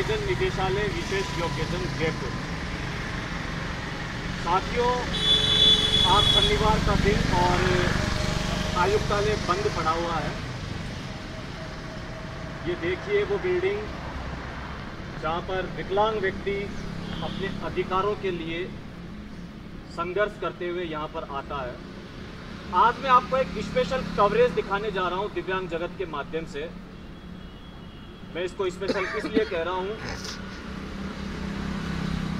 योग्यजन निदेशालय विशेष योग्यजन जयपुर। साथियों, आज शनिवार का दिन और आयुक्तालय बंद पड़ा हुआ है। ये देखिए वो बिल्डिंग जहाँ पर विकलांग व्यक्ति अपने अधिकारों के लिए संघर्ष करते हुए यहाँ पर आता है। आज मैं आपको एक स्पेशल कवरेज दिखाने जा रहा हूँ दिव्यांग जगत के माध्यम से। मैं इसको स्पेशल इसलिए कह रहा हूँ,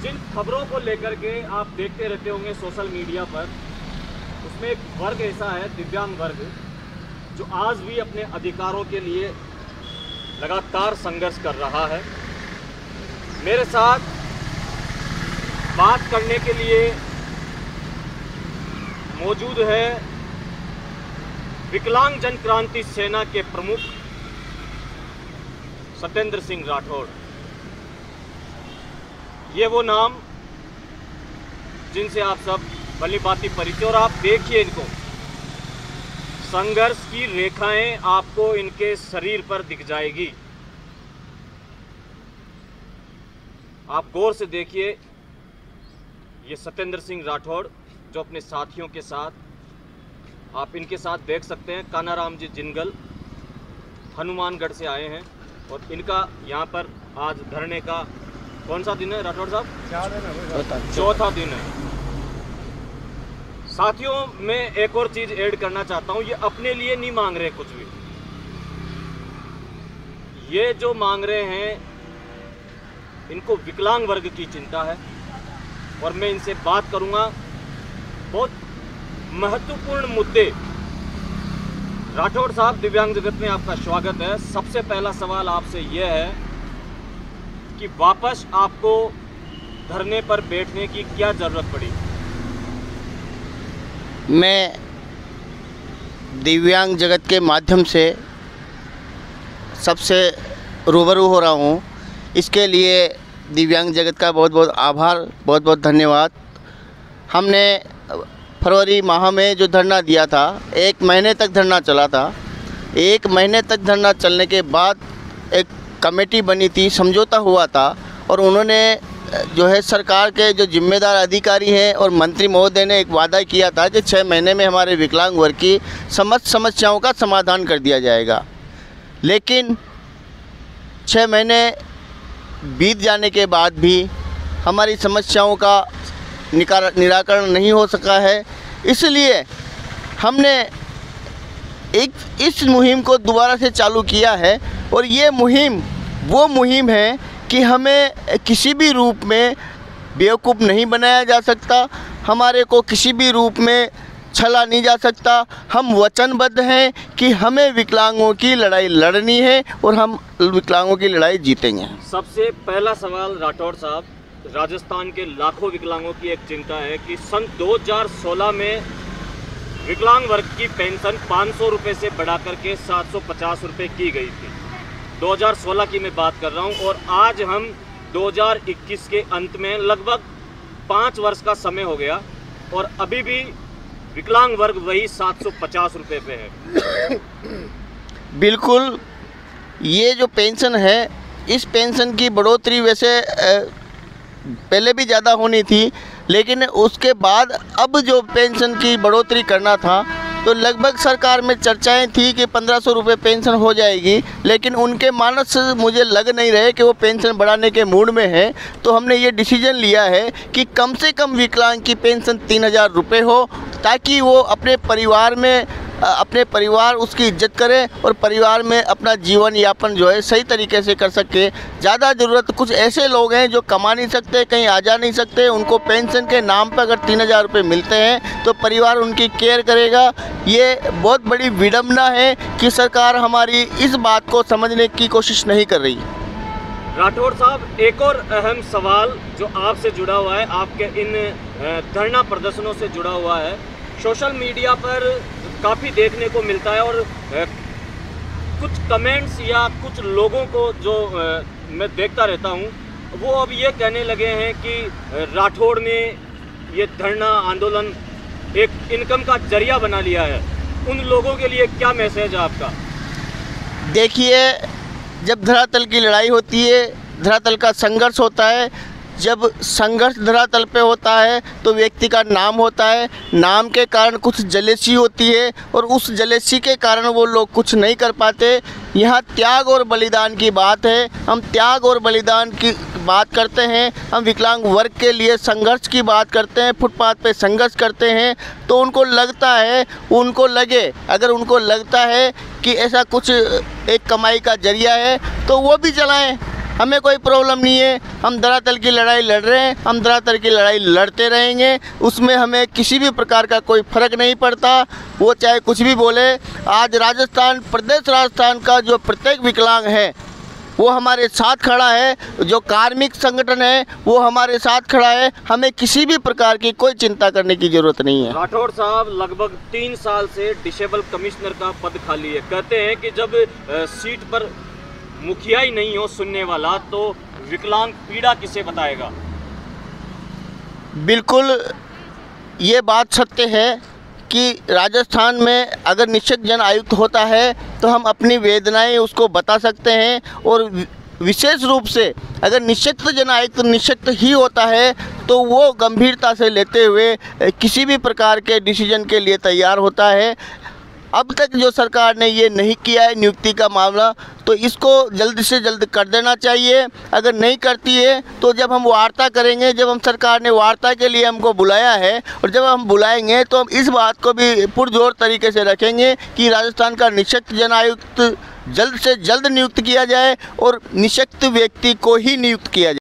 जिन खबरों को लेकर के आप देखते रहते होंगे सोशल मीडिया पर, उसमें एक वर्ग ऐसा है, दिव्यांग वर्ग, जो आज भी अपने अधिकारों के लिए लगातार संघर्ष कर रहा है। मेरे साथ बात करने के लिए मौजूद है विकलांग जन क्रांति सेना के प्रमुख सत्येंद्र सिंह राठौड़। ये वो नाम जिनसे आप सब भली भांति परिचित, और आप देखिए इनको, संघर्ष की रेखाएं आपको इनके शरीर पर दिख जाएगी। आप गौर से देखिए, ये सत्येंद्र सिंह राठौड़ जो अपने साथियों के साथ, आप इनके साथ देख सकते हैं, कानाराम जी जिनगल हनुमानगढ़ से आए हैं और इनका यहाँ पर आज धरने का कौन सा दिन है राठौड़ साहब? चौथा दिन है। साथियों, मैं एक और चीज ऐड करना चाहता हूँ, ये अपने लिए नहीं मांग रहे कुछ भी। ये जो मांग रहे हैं, इनको विकलांग वर्ग की चिंता है और मैं इनसे बात करूंगा। बहुत महत्वपूर्ण मुद्दे। राठौड़ साहब, दिव्यांग जगत में आपका स्वागत है। सबसे पहला सवाल आपसे यह है कि वापस आपको धरने पर बैठने की क्या जरूरत पड़ी? मैं दिव्यांग जगत के माध्यम से सबसे रूबरू हो रहा हूँ। इसके लिए दिव्यांग जगत का बहुत बहुत आभार, बहुत बहुत धन्यवाद। हमने फरवरी माह में जो धरना दिया था, 1 महीने तक धरना चला था। 1 महीने तक धरना चलने के बाद एक कमेटी बनी थी, समझौता हुआ था और उन्होंने जो है सरकार के जो जिम्मेदार अधिकारी हैं और मंत्री महोदय ने एक वादा किया था कि 6 महीने में हमारे विकलांग वर्ग की समस्त समस्याओं का समाधान कर दिया जाएगा। लेकिन 6 महीने बीत जाने के बाद भी हमारी समस्याओं का निराकरण नहीं हो सका है। इसलिए हमने इस मुहिम को दोबारा से चालू किया है और ये मुहिम वो मुहिम है कि हमें किसी भी रूप में बेवकूफ़ नहीं बनाया जा सकता, हमारे को किसी भी रूप में छला नहीं जा सकता। हम वचनबद्ध हैं कि हमें विकलांगों की लड़ाई लड़नी है और हम विकलांगों की लड़ाई जीतेंगे। सबसे पहला सवाल राठौड़ साहब, राजस्थान के लाखों विकलांगों की एक चिंता है कि सन 2016 में विकलांग वर्ग की पेंशन 500 रुपये से बढ़ाकर के 750 रुपये की गई थी। 2016 की मैं बात कर रहा हूं और आज हम 2021 के अंत में लगभग 5 वर्ष का समय हो गया और अभी भी विकलांग वर्ग वही 750 रुपये पे है। बिल्कुल, ये जो पेंशन है, इस पेंशन की बढ़ोतरी वैसे पहले भी ज़्यादा होनी थी, लेकिन उसके बाद अब जो पेंशन की बढ़ोतरी करना था तो लगभग सरकार में चर्चाएं थी कि 1500 रुपये पेंशन हो जाएगी, लेकिन उनके मानस मुझे लग नहीं रहे कि वो पेंशन बढ़ाने के मूड में है। तो हमने ये डिसीजन लिया है कि कम से कम विकलांग की पेंशन 3000 रुपये हो, ताकि वो अपने परिवार उसकी इज्जत करे और परिवार में अपना जीवन यापन जो है सही तरीके से कर सके। ज़्यादा ज़रूरत, कुछ ऐसे लोग हैं जो कमा नहीं सकते, कहीं आ जा नहीं सकते, उनको पेंशन के नाम पर अगर 3000 रुपये मिलते हैं तो परिवार उनकी केयर करेगा। ये बहुत बड़ी विडंबना है कि सरकार हमारी इस बात को समझने की कोशिश नहीं कर रही। राठौड़ साहब, एक और अहम सवाल जो आपसे जुड़ा हुआ है, आपके इन धरना प्रदर्शनों से जुड़ा हुआ है, सोशल मीडिया पर काफ़ी देखने को मिलता है और कुछ कमेंट्स या कुछ लोगों को जो मैं देखता रहता हूं, वो अब ये कहने लगे हैं कि राठौड़ ने ये धरना आंदोलन एक इनकम का जरिया बना लिया है। उन लोगों के लिए क्या मैसेज है आपका? देखिए, जब धरातल की लड़ाई होती है, धरातल का संघर्ष होता है। जब संघर्ष धरातल पे होता है तो व्यक्ति का नाम होता है, नाम के कारण कुछ जलेसी होती है और उस जलेसी के कारण वो लोग कुछ नहीं कर पाते। यहाँ त्याग और बलिदान की बात है, हम त्याग और बलिदान की बात करते हैं, हम विकलांग वर्ग के लिए संघर्ष की बात करते हैं, फुटपाथ पे संघर्ष करते हैं। तो उनको लगता है, उनको लगे, अगर उनको लगता है कि ऐसा कुछ एक कमाई का जरिया है तो वो भी चलाएं, हमें कोई प्रॉब्लम नहीं है। हम धरातल की लड़ाई लड़ रहे हैं, हम धरातल की लड़ाई लड़ते रहेंगे, उसमें हमें किसी भी प्रकार का कोई फ़र्क नहीं पड़ता, वो चाहे कुछ भी बोले। आज राजस्थान प्रदेश राजस्थान का जो प्रत्येक विकलांग है वो हमारे साथ खड़ा है, जो कार्मिक संगठन है वो हमारे साथ खड़ा है, हमें किसी भी प्रकार की कोई चिंता करने की ज़रूरत नहीं है। राठौड़ साहब, लगभग 3 साल से डिसेबल कमिश्नर का पद खाली है। कहते हैं कि जब सीट पर मुखिया ही नहीं हो सुनने वाला तो विकलांग पीड़ा किसे बताएगा। बिल्कुल ये बात सत्य है कि राजस्थान में अगर निशक्त जन आयुक्त होता है तो हम अपनी वेदनाएं उसको बता सकते हैं, और विशेष रूप से अगर निशक्त जन आयुक्त निशक्त ही होता है तो वो गंभीरता से लेते हुए किसी भी प्रकार के डिसीजन के लिए तैयार होता है। अब तक जो सरकार ने ये नहीं किया है नियुक्ति का मामला, तो इसको जल्द से जल्द कर देना चाहिए। अगर नहीं करती है तो जब हम वार्ता करेंगे, जब हम सरकार ने वार्ता के लिए हमको बुलाया है और जब हम बुलाएंगे तो हम इस बात को भी पुरजोर तरीके से रखेंगे कि राजस्थान का निशक्त जन आयुक्त जल्द से जल्द नियुक्त किया जाए और निशक्त व्यक्ति को ही नियुक्त किया जाए।